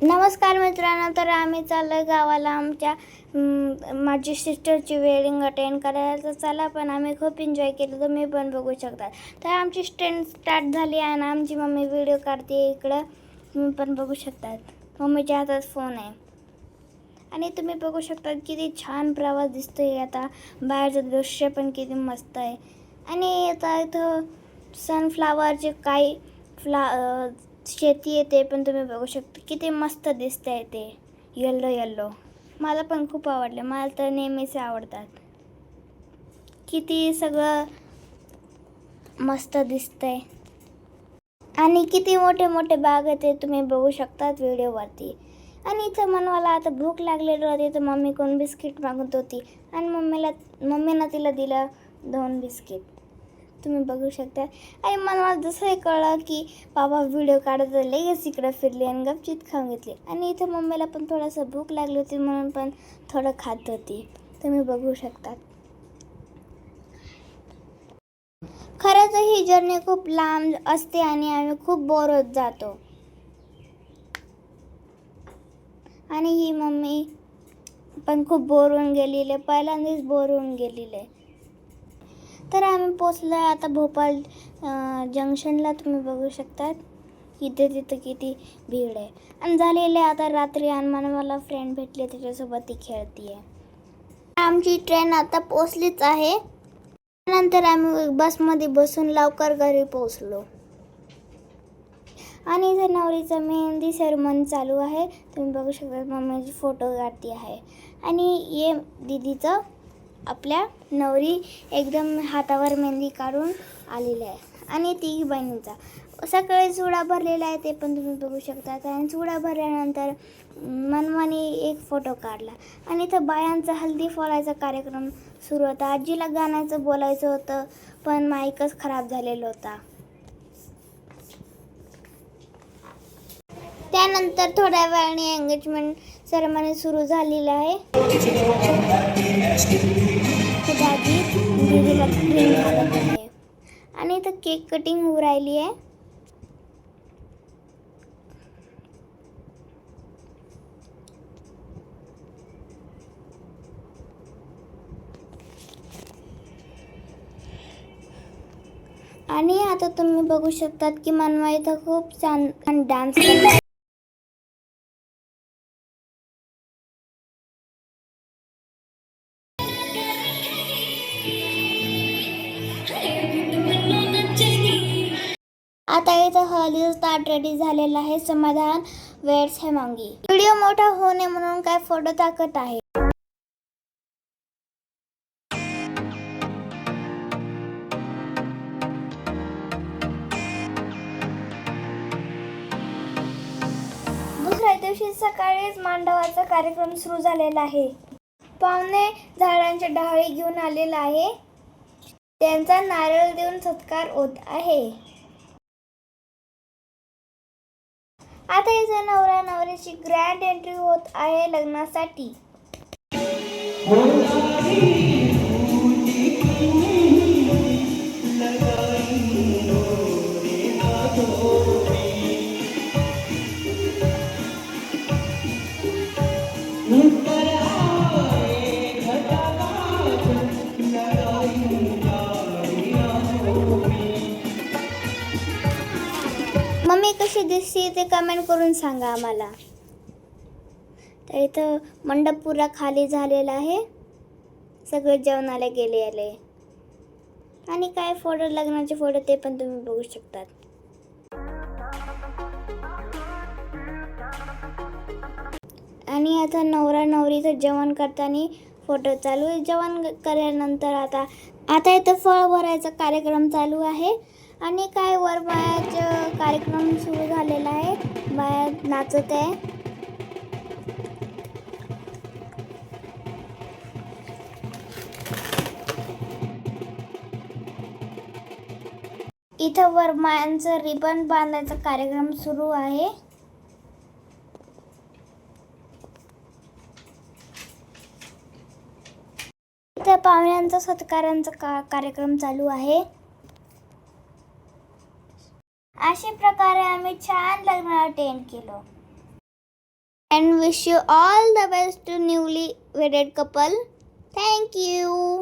नमस्कार मित्रांनो, तर आम्ही चाललो गावाला आमच्या माझी सिस्टरची वेडिंग अटेंड करायला. तर चला, पण आम्ही खूप एन्जॉय केलं, तुम्ही पण बघू शकता. तर आमची ट्रेन स्टार्ट झाली आणि आमची मम्मी व्हिडिओ काढते इकडं, तुम्ही पण बघू शकतात. मम्मीच्या हातात फोन आहे आणि तुम्ही बघू शकता किती छान प्रवास दिसतोय. आता बाहेरचं दृश्य पण किती मस्त आहे. आणि आता इथं सनफ्लावरचे काही शेती आहे, ते पण तुम्ही बघू शकता. किती मस्त दिसतंय ते येल्लो येल्लो. मला पण खूप आवडले, मला तर नेहमीच आवडतात. किती सगळं मस्त दिसतंय आणि किती मोठे मोठे बाग आहेत ते तुम्ही बघू शकतात व्हिडिओवरती. आणि इथं मला आता भूक लागलेली होती, तर मम्मी कोण बिस्किट मागत होती आणि मम्मीनं तिला दिलं 2 बिस्किट, तुम्ही बघू शकता. आणि मला जसं कळलं की बाबा व्हिडिओ काढत लगेच इकडं फिरली आणि गपचित खाऊन घेतली. आणि इथं मम्मीला पण थोडंसं भूक लागली होती म्हणून पण थोडं खात होती, तुम्ही बघू शकता. खरंच ही जर्नी खूप लांब असते आणि आम्ही खूप बोर होत जातो. आणि ही मम्मी पण खूप बोर होऊन गेलेली, पहिल्यांदाच बोर होऊन गेलेले. तर आम्ही पोचलो आता भोपाळ जंक्शनला, तुम्ही बघू शकतात. तिथं किती भीड आहे. आणि झालेले आता रात्री, आणि मला फ्रेंड भेटले, त्याच्यासोबत ती खेळती आहे. आमची ट्रेन आता पोचलीच आहे. नंतर आम्ही बसमध्ये बसून लवकर घरी पोचलो. आणि इथे नवरीचं मेहंदी सेरेमनी चालू आहे, तुम्ही बघू शकता. मम्मीची फोटो काढती आहे आणि ये दीदीचं आपल्या नवरी एकदम हातावर मेहंदी काढून आलेली आहे. आणि ती बहिणींचा सकाळी चुडा भरलेला आहे, ते पण तुम्ही बघू शकता. आणि चुडा भरल्यानंतर मनमानी एक फोटो काढला. आणि इथं बायांचा हल्दी फोडायचा कार्यक्रम सुरू होता. आजीला गाण्याचं बोलायचं होतं, पण माईकच खराब झालेला होता. त्यानंतर थोड्या वेळाने एंगेजमेंट सेरेमनी सुरू झालेली आहे. दादी दीदीला रिंग घालत आहे आणि इथं केक कटिंग होऊ राहिली आहे. आणि आता तुम्ही बघू शकतात की मनवा इथं खूप छान डान्स करतात. आता इथं हळदीचं ताट रेडी झालेलं आहे. समाधान वेट्स है मांगी. व्हिडिओ मोठा होऊ नये म्हणून काय फोटो टाकत आहे. दुसऱ्या दिवशी सकाळीच मांडवाचा कार्यक्रम सुरू झालेला आहे. पाहुणे झाडांच्या डहाळी घेऊन आलेला आहे, त्यांचा नारळ देऊन सत्कार होत आहे. आता इथे नवरा नवरीची ग्रँड एंट्री होत आहे लग्नासाठी. मम्मी कशी दिसते ते कमेंट करून सांगा आम्हाला. तर इथं मंडप पुरा खाली झालेला आहे, सगळे जेवणाला गेले. आणि काय फोटो, लग्नाचे फोटो, ते पण तुम्ही बघू शकतात. आणि आता नवरा नवरीचं जेवण करताना फोटो चालू आहे. जेवण केल्यानंतर आता इथं फळ भरायचा कार्यक्रम चालू आहे. आणि काय वर बायाचा कार्यक्रम सुरू झालेला आहे, बाया नाचत आहे. इथं वर मायांचं रिबन बांधायचा कार्यक्रम सुरू आहे. इथं पाहुण्यांचा सत्कारांचा कार्यक्रम चालू आहे. अशा प्रकारे आम्ही छान लग्न अटेंड केलं. and wish you all the best to newly wedded couple. Thank you.